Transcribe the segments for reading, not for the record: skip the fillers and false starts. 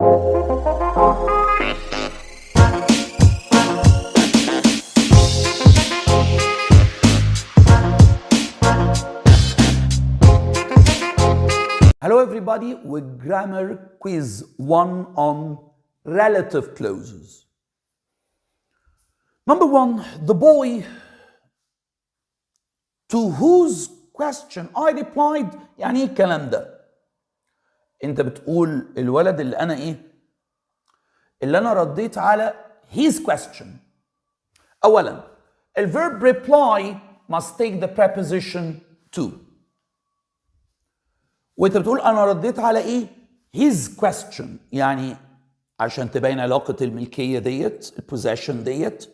Hello everybody, with Grammar Quiz 1 on relative clauses. Number 1, the boy to whose question I replied. يعني ايه الكلام ده؟ انت بتقول الولد اللي انا رديت على his question. اولا الverb reply must take the preposition to. وانت بتقول انا رديت على ايه؟ his question. يعني عشان تبين علاقة الملكية ديت الpossession ديت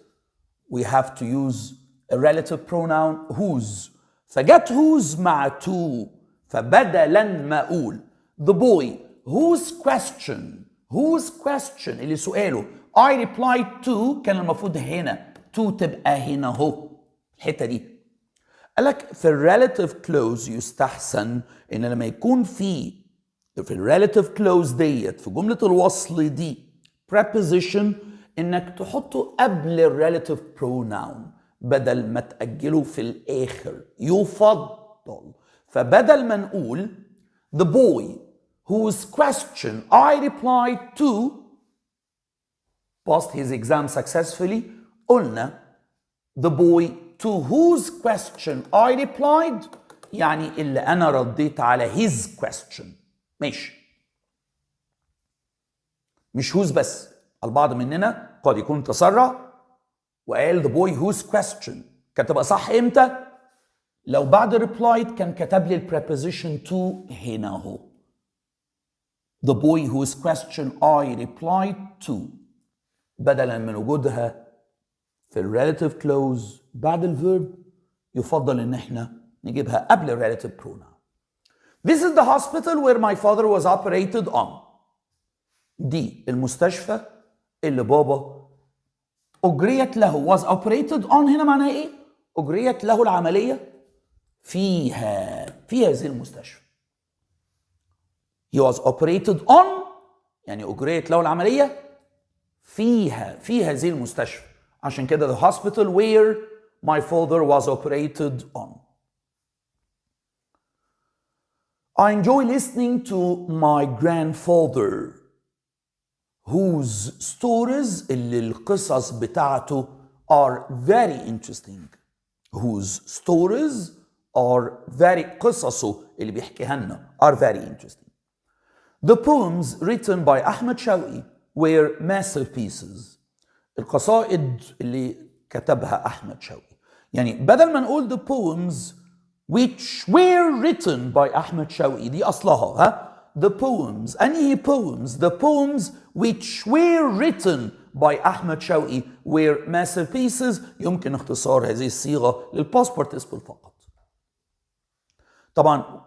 we have to use a relative pronoun whose. فجت whose مع to. فبدلا ما اقول the boy whose question اللي سؤاله I replied to كان المفروض هنا to تبقى هنا اهو الحتة دي. قالك في الريلاتيف كلوز يستحسن ان لما يكون في الريلاتيف كلوز ديت في جملة الوصل دي preposition انك تحطه قبل الريلاتيف pronoun بدل ما تأجله في الاخر يفضل. فبدل ما نقول the boy whose question I replied to passed his exam successfully قلنا the boy to whose question I replied يعني اللي أنا رديت على his question. ماشي. مش whose بس. البعض مننا قد يكون تسرع وقال the boy whose question. كانت تبقى صح امتى؟ لو بعد replied كان كتب لي preposition to هنا اهو. The boy whose question I replied to بدلا من وجودها في الريلاتيف كلوز بعد الفيرب يفضل ان احنا نجيبها قبل الريلاتيف pronoun. This is the hospital where my father was operated on. دي المستشفى اللي بابا اجريت له. was operated on هنا معناها ايه؟ اجريت له العمليه في هذه المستشفى. He was operated on يعني اجريت له العمليه في هذه المستشفى. عشان كده the hospital where my father was operated on. I enjoy listening to my grandfather whose stories اللي القصص بتاعته are very interesting. whose stories are very قصصه اللي بيحكيها لنا are very interesting. The poems written by Ahmed Shawqi were masterpieces. القصائد اللي كتبها أحمد شوقي. يعني بدل ما نقول the poems which were written by أحمد شوقي دي أصلها the poems أنهي poems the poems which were written by أحمد شوقي were masterpieces. يمكن اختصار هذه الصيغة للpast participle فقط. طبعا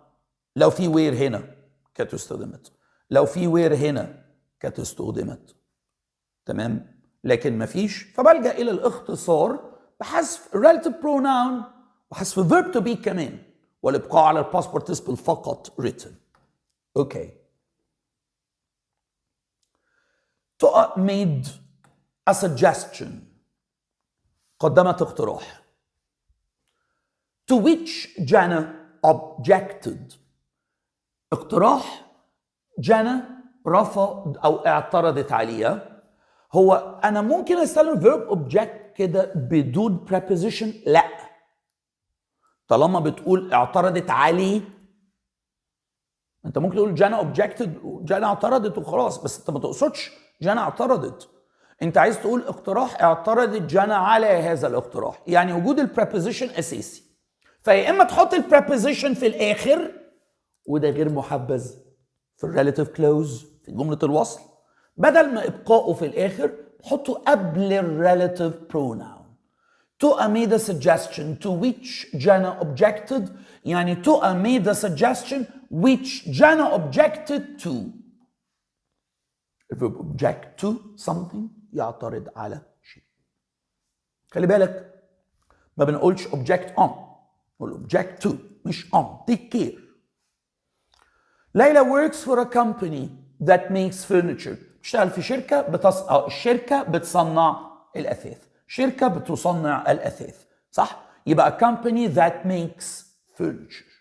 لو في were هنا كانت استخدمت لو في were هنا كانت استخدمت تمام لكن مفيش فبلجأ إلى الاختصار بحذف relative pronoun وحذف verb to be كمان والإبقاء على الpast participle فقط written. Okay. طه made a suggestion. قدمت اقتراح. To which Jana objected. اقتراح جانا رفض أو اعترضت عليها. هو أنا ممكن أستخدم verb object كده بدون preposition؟ لا. طالما بتقول اعترضت عليه أنت ممكن تقول جانا objected جانا اعترضت وخلاص بس أنت ما تقصدش جانا اعترضت. أنت عايز تقول اقتراح اعترضت جانا على هذا الاقتراح. يعني وجود البريبوزيشن أساسي. فيا إما تحط البريبوزيشن في الآخر وده غير محبذ في الريلاتيف كلوز في جملة الوصل بدل ما إبقائه في الآخر حطه قبل الريلاتيف pronoun. Toa made a suggestion to which Jana objected. يعني Toa made a suggestion which Jana objected to. If you object to something يعترض على شيء. خلي بالك ما بنقولش object on نقول object to مش on. Take care. Layla works for a company that makes furniture. بتشتغل في شركة الشركة بتصنع الأثاث، شركة بتصنع الأثاث، صح؟ يبقى a company that makes furniture.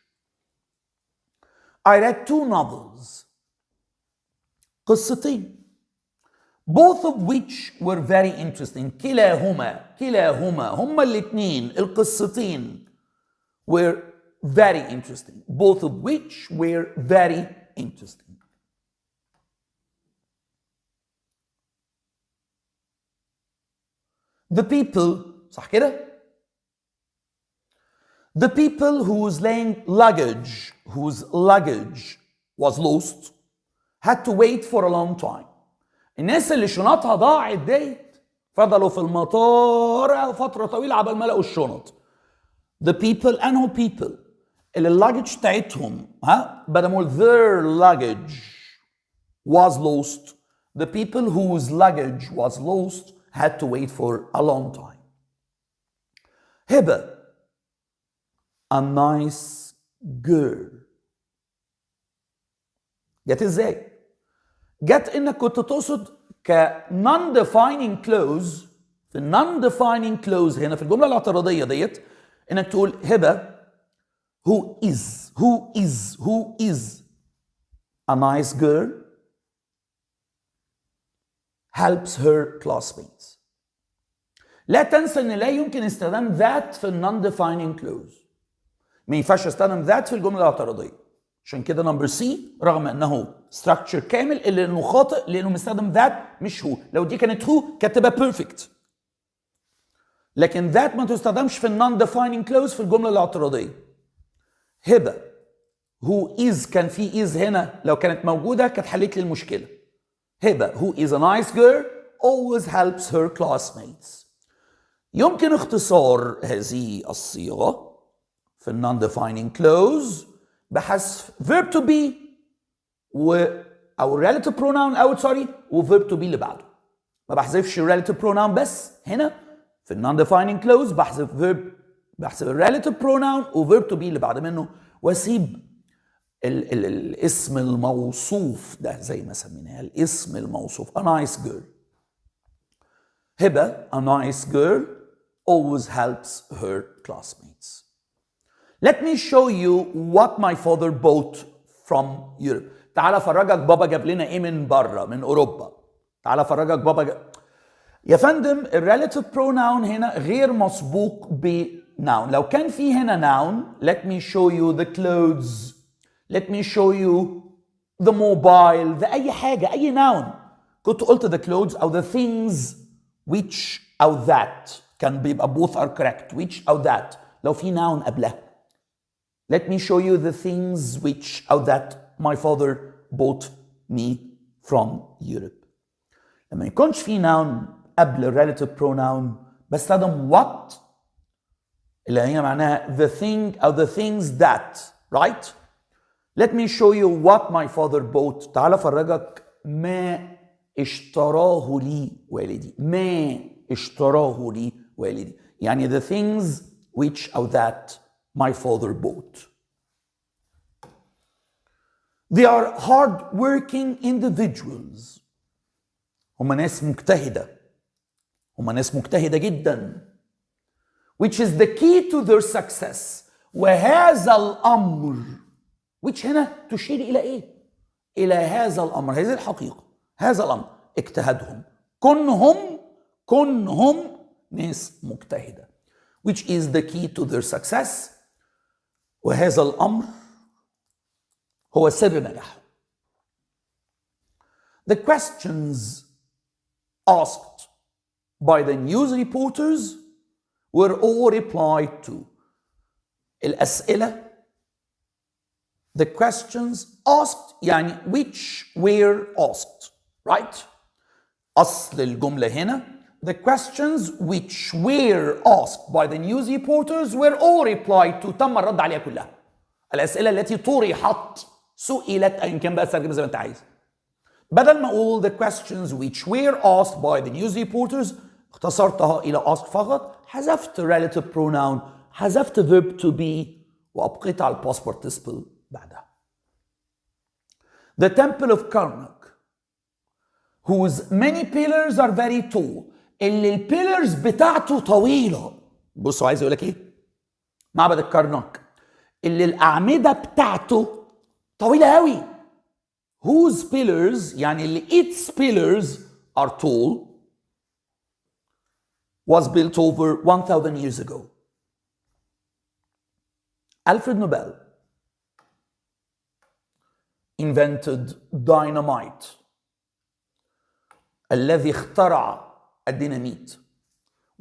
I read 2 novels. قصتين. Both of which were very interesting. كلاهما هما الاثنين القصتين were very interesting. Both of which were very interesting. The people, صح كده؟ The people whose luggage was lost had to wait for a long time. الناس اللي شنطها ضاعت ديت فضلوا في المطار فترة طويلة عبال ما لقوا الشنط. The people أنهو people اللي اللاجج بتاعتهم بدل ما their luggage was lost, the people whose luggage was lost had to wait for a long time. هبة a nice girl. جت ازاي؟ جت انك كنت تقصد ك non-defining clause. في non-defining clause هنا في الجملة الاعتراضية ديت انك تقول هبة who is a nice girl helps her classmates. لا تنسى ان لا يمكن استخدام that في non-defining clause. ما ينفعش استخدم that في الجملة الاعتراضية. عشان كده نمبر سي رغم انه structure كامل الا انه خاطئ لانه مستخدم that مش هو. لو دي كانت هو كانت تبقى perfect. لكن that ما تستخدمش في non-defining clause في الجملة الاعتراضية. هبة who is كان في is هنا لو كانت موجودة كانت حلت لي المشكلة. هبة who is a nice girl always helps her classmates. يمكن اختصار هذه الصيغة في non-defining clause بحذف verb to be أو relative pronoun و verb to be اللي بعده. ما بحذفش relative pronoun بس هنا في non-defining clause بحذف relative pronoun و verb to be اللي بعد منه واسيب الاسم الموصوف ده زي ما سميناها الاسم الموصوف a nice girl. هبة a nice girl always helps her classmates. Let me show you what my father bought from Europe. تعال افرجك بابا جاب لنا ايه من بره من اوروبا. تعال افرجك بابا يا فندم الريلاتيف pronoun هنا غير مسبوق بnoun. لو كان في هنا noun let me show you the clothes, let me show you the mobile, the اي حاجه اي noun كنت قلت the clothes او the things which او that كان بيبقى both are correct which او that لو في noun قبلها. Let me show you the things which or that my father bought me from Europe. لما يكونش في noun قبل relative pronoun بستخدم what اللي هي معناها the thing or the things that, right? Let me show you what my father bought. تعال افرجك ما اشتراه لي والدي. ما اشتراه لي والدي يعني the things which or that my father bought. They are hard-working individuals. هم ناس مجتهدة. هم ناس مجتهدة جدا. Which is the key to their success. وهذا الأمر which هنا تشير إلى إيه؟ إلى هذا الأمر هذه الحقيقة. هذا الأمر اجتهادهم. كونهم ناس مجتهدة. Which is the key to their success. وهذا الأمر هو سر نجاحهم. The questions asked by the news reporters were all replied to. الأسئلة the questions asked يعني which were asked, right? أصل الجملة هنا the questions which were asked by the news reporters were all replied to. تم الرد عليها كلها. الأسئلة التي طرحت سئلت أيا كان بقى ترجمة زي ما أنت عايز. بدل ما أقول the questions which were asked by the news reporters اختصرتها إلى asked فقط. حذفت relative pronoun حذفت verb to be وأبقيت على past participle بعدها. The temple of Karnak whose many pillars are very tall. اللي البيلرز بتاعته طويلة. بصوا عايز يقول لك ايه؟ معبد الكرنك اللي الأعمدة بتاعته طويلة قوي. whose pillars يعني اللي its pillars are tall was built over 1000 years ago. Alfred Nobel invented dynamite. الذي اخترع الديناميت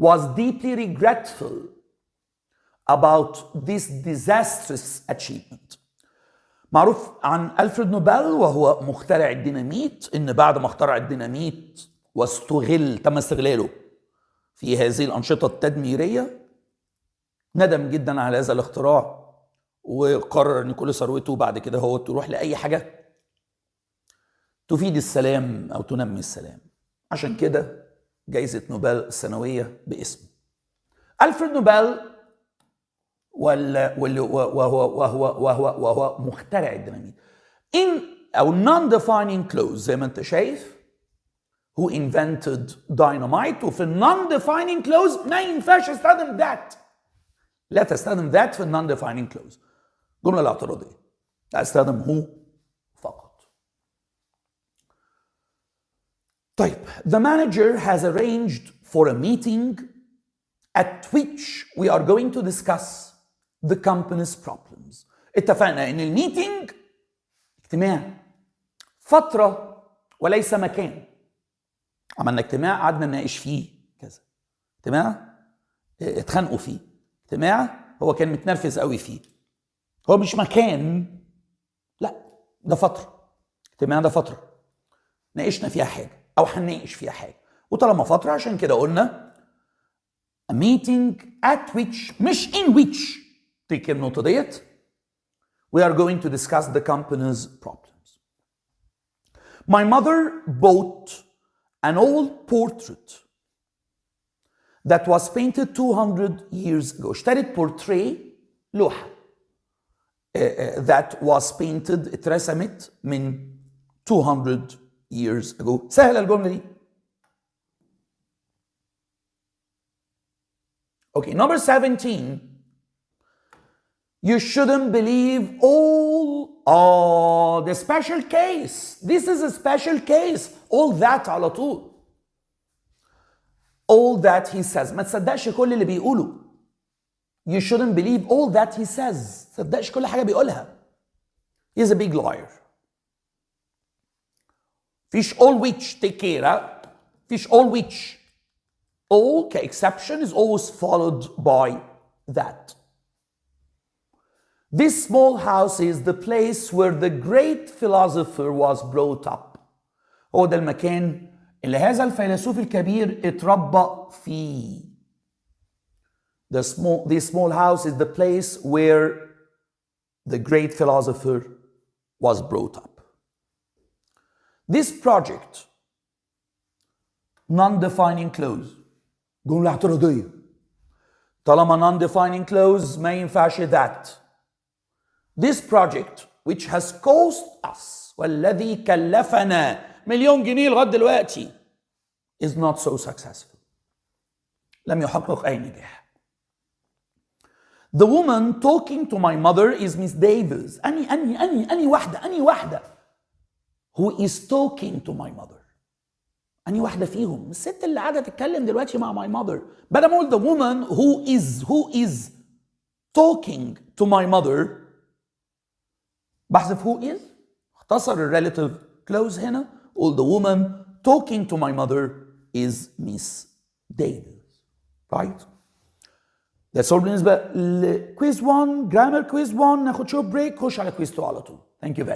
was deeply regretful about this disastrous achievement. معروف عن ألفريد نوبل وهو مخترع الديناميت إن بعد ما اخترع الديناميت تم استغلاله في هذه الأنشطة التدميرية، ندم جدا على هذا الاختراع وقرر ان كل ثروته بعد كده هو تروح لأي حاجة تفيد السلام أو تنمي السلام. عشان كده جائزة نوبل السنوية باسمه. ألفريد نوبل وهو مخترع الديناميت. أو non-defining clause زي ما أنت شايف who invented dynamite، وفي non-defining clause ما ينفعش استخدم that. لا تستخدم that في non-defining clause. الجملة الاعتراضية لا استخدم who فقط. طيب the manager has arranged for a meeting at which we are going to discuss the company's problems. اتفقنا ان الميتنج اجتماع فترة وليس مكان. عملنا اجتماع قعدنا نناقش فيه كذا، اجتماع اتخانقوا فيه، اجتماع هو كان متنرفز قوي فيه. هو مش مكان، لا ده فترة. اجتماع ده فترة ناقشنا فيها حاجة او هنناقش فيها حاجة، وطالما فترة عشان كده قلنا a meeting at which مش in which. تيجي النقطة ديت we are going to discuss the company's problems. My mother bought an old portrait that was painted 200 years ago. اشترت portrait لوحة that was painted اترسمت من 200 years ago. سهلة الجملة دي. Okay, number 17. You shouldn't believe all the special case. This is a special case. All that على طول. All that he says. ما تصدقش كل اللي بيقوله. You shouldn't believe all that he says. ما تصدقش كل حاجة بيقولها. He's a big liar. فيش all which take care. فيش all which. All كexception is always followed by that. This small house is the place where the great philosopher was brought up. هو ده المكان اللي هذا الفيلسوف الكبير اتربى فيه. This small house is the place where the great philosopher was brought up. This project, non-defining clause. جملة اعتراضية. طالما non-defining clause ما ينفعش that. This project which has cost us والذي كلفنا $1,000,000 لغاية دلوقتي is not so successful. لم يحقق أي نجاح. The woman talking to my mother is Miss Davis. أني واحدة who is talking to my mother. أني واحدة فيهم الست اللي قاعدة تتكلم دلوقتي مع my mother. بدل ما أقول the woman who is talking to my mother بحذف who is، اختصر relative clause هنا. All the woman talking to my mother is Miss Davis. Right? That's all بالنسبة لquiz 1 grammar quiz 1. ناخد شوية break، خش على quiz 2 على طول. Thank you very much.